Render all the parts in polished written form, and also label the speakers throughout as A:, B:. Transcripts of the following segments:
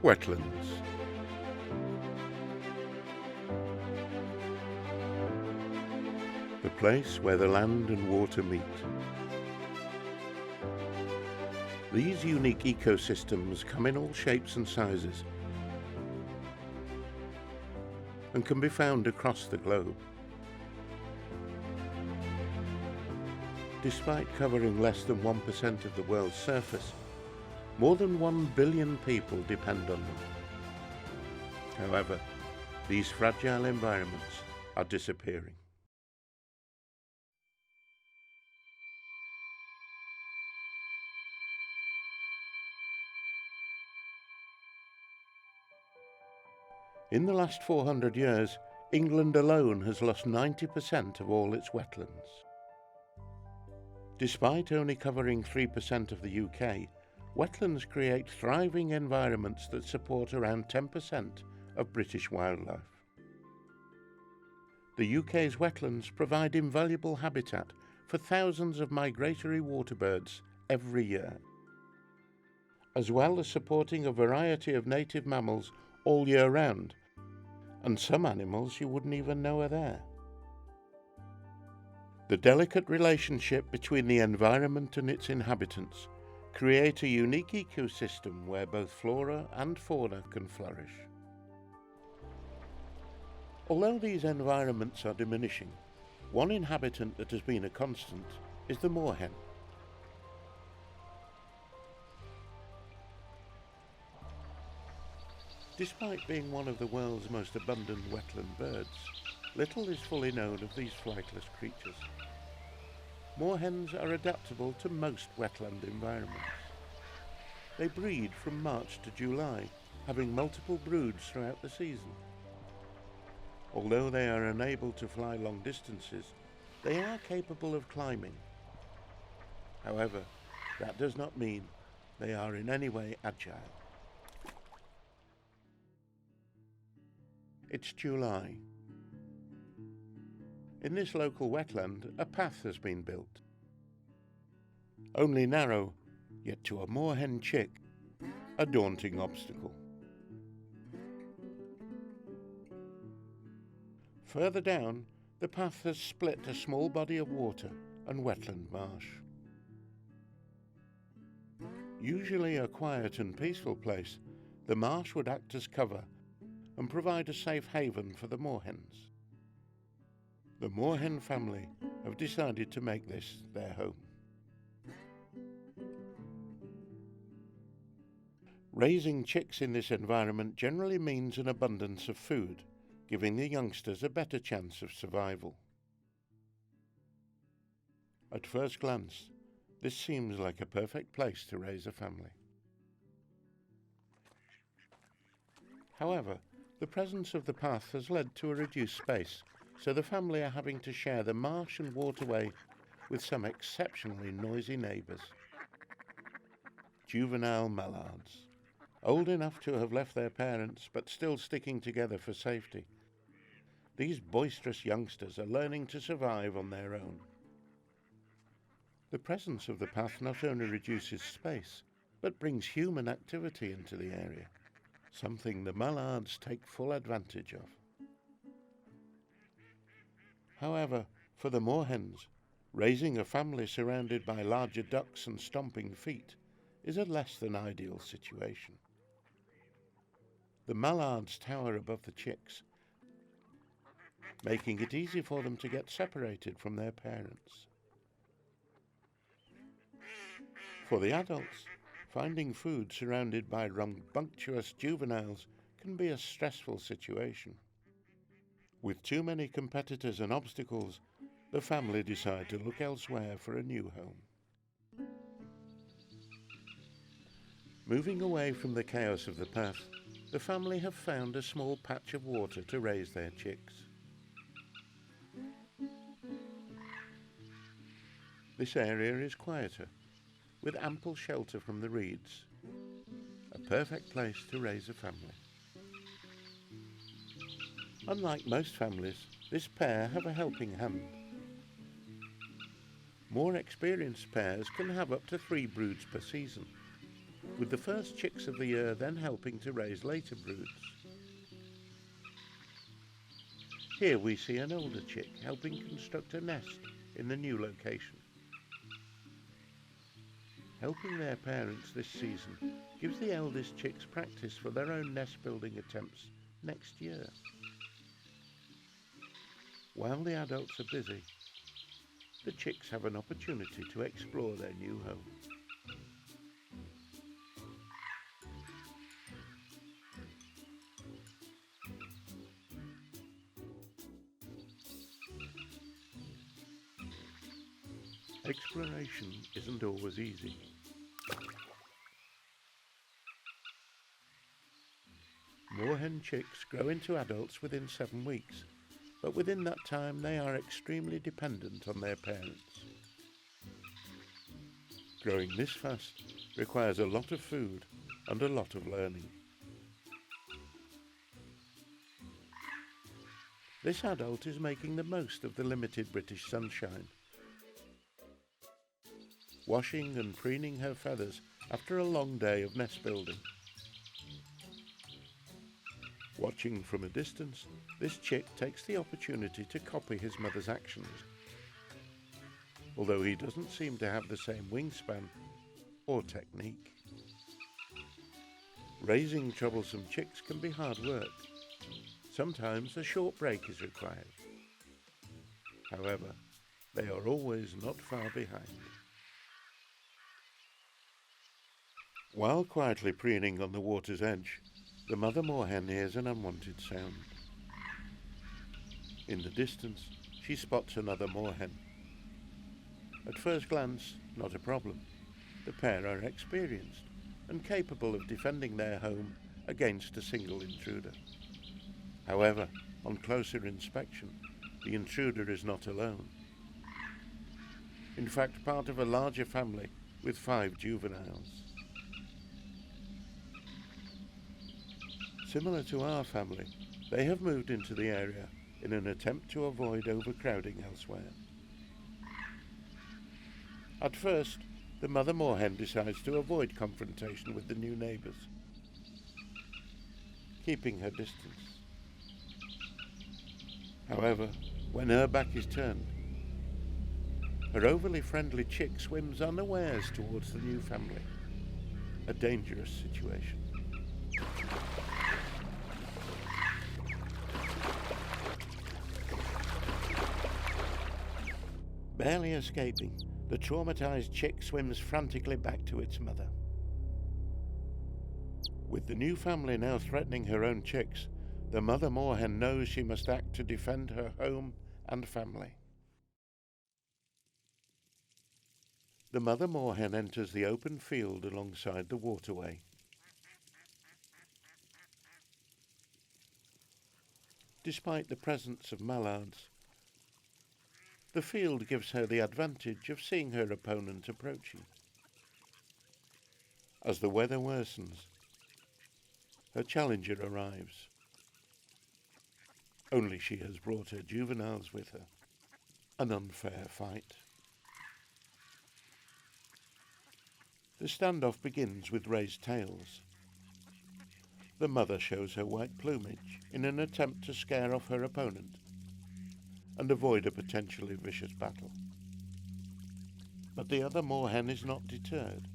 A: Wetlands. The place where the land and water meet. These unique ecosystems come in all shapes and sizes and can be found across the globe. Despite covering less than 1% of the world's surface, more than 1 billion people depend on them. However, these fragile environments are disappearing. In the last 400 years, England alone has lost 90% of all its wetlands. Despite only covering 3% of the UK, wetlands create thriving environments that support around 10% of British wildlife. The UK's wetlands provide invaluable habitat for thousands of migratory waterbirds every year, as well as supporting a variety of native mammals all year round, and some animals you wouldn't even know are there. The delicate relationship between the environment and its inhabitants create a unique ecosystem where both flora and fauna can flourish. Although these environments are diminishing, one inhabitant that has been a constant is the moorhen. Despite being one of the world's most abundant wetland birds, little is fully known of these flightless creatures. Moorhens are adaptable to most wetland environments. They breed from March to July, having multiple broods throughout the season. Although they are unable to fly long distances, they are capable of climbing. However, that does not mean they are in any way agile. It's July. In this local wetland, a path has been built. Only narrow, yet to a moorhen chick, a daunting obstacle. Further down, the path has split a small body of water and wetland marsh. Usually a quiet and peaceful place, the marsh would act as cover and provide a safe haven for the moorhens. The moorhen family have decided to make this their home. Raising chicks in this environment generally means an abundance of food, giving the youngsters a better chance of survival. At first glance, this seems like a perfect place to raise a family. However, the presence of the path has led to a reduced space, so the family are having to share the marsh and waterway with some exceptionally noisy neighbours. Juvenile mallards, old enough to have left their parents but still sticking together for safety. These boisterous youngsters are learning to survive on their own. The presence of the path not only reduces space, but brings human activity into the area, something the mallards take full advantage of. However, for the moorhens, raising a family surrounded by larger ducks and stomping feet is a less than ideal situation. The mallards tower above the chicks, making it easy for them to get separated from their parents. For the adults, finding food surrounded by rambunctious juveniles can be a stressful situation. With too many competitors and obstacles, the family decide to look elsewhere for a new home. Moving away from the chaos of the path, the family have found a small patch of water to raise their chicks. This area is quieter, with ample shelter from the reeds, a perfect place to raise a family. Unlike most families, this pair have a helping hand. More experienced pairs can have up to 3 broods per season, with the first chicks of the year then helping to raise later broods. Here we see an older chick helping construct a nest in the new location. Helping their parents this season gives the eldest chicks practice for their own nest building attempts next year. While the adults are busy, the chicks have an opportunity to explore their new home. Exploration isn't always easy. Moorhen chicks grow into adults within 7 weeks, but within that time they are extremely dependent on their parents. Growing this fast requires a lot of food and a lot of learning. This adult is making the most of the limited British sunshine, washing and preening her feathers after a long day of nest building. Watching from a distance, this chick takes the opportunity to copy his mother's actions. Although he doesn't seem to have the same wingspan or technique. Raising troublesome chicks can be hard work. Sometimes a short break is required. However, they are always not far behind. While quietly preening on the water's edge, the mother moorhen hears an unwanted sound. In the distance, she spots another moorhen. At first glance, not a problem. The pair are experienced and capable of defending their home against a single intruder. However, on closer inspection, the intruder is not alone. In fact, part of a larger family with 5 juveniles. Similar to our family, they have moved into the area in an attempt to avoid overcrowding elsewhere. At first, the mother moorhen decides to avoid confrontation with the new neighbours, keeping her distance. However, when her back is turned, her overly friendly chick swims unawares towards the new family. A dangerous situation. Barely escaping, the traumatized chick swims frantically back to its mother. With the new family now threatening her own chicks, the mother moorhen knows she must act to defend her home and family. The mother moorhen enters the open field alongside the waterway. Despite the presence of mallards, the field gives her the advantage of seeing her opponent approaching. As the weather worsens, her challenger arrives. Only she has brought her juveniles with her. An unfair fight. The standoff begins with raised tails. The mother shows her white plumage in an attempt to scare off her opponent and avoid a potentially vicious battle. But the other moorhen is not deterred.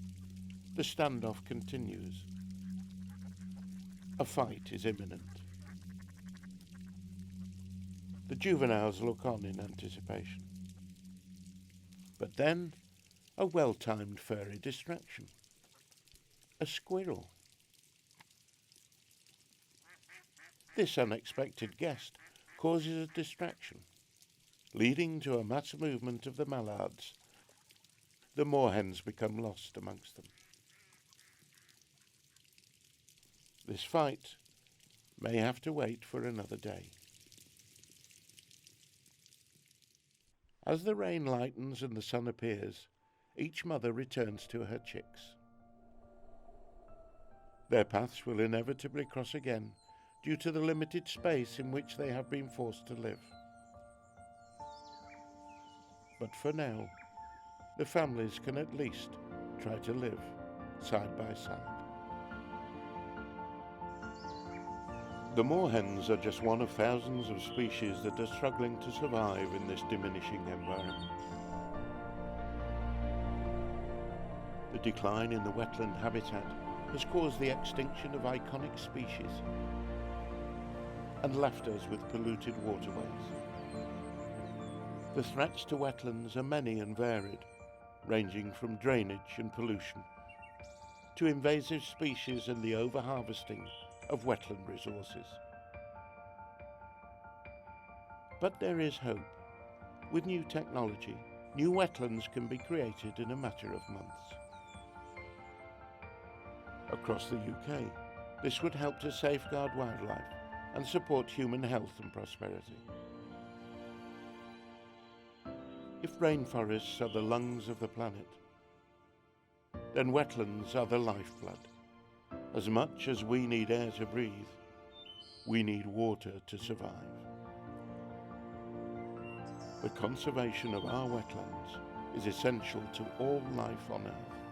A: The standoff continues. A fight is imminent. The juveniles look on in anticipation. But then, a well-timed furry distraction. A squirrel. This unexpected guest causes a distraction, leading to a mass movement of the mallards. The moorhens become lost amongst them. This fight may have to wait for another day. As the rain lightens and the sun appears, each mother returns to her chicks. Their paths will inevitably cross again due to the limited space in which they have been forced to live. But for now, the families can at least try to live side by side. The moorhens are just one of thousands of species that are struggling to survive in this diminishing environment. The decline in the wetland habitat has caused the extinction of iconic species and left us with polluted waterways. The threats to wetlands are many and varied, ranging from drainage and pollution to invasive species and the overharvesting of wetland resources. But there is hope. With new technology, new wetlands can be created in a matter of months. Across the UK, this would help to safeguard wildlife and support human health and prosperity. If rainforests are the lungs of the planet, then wetlands are the lifeblood. As much as we need air to breathe, we need water to survive. The conservation of our wetlands is essential to all life on Earth.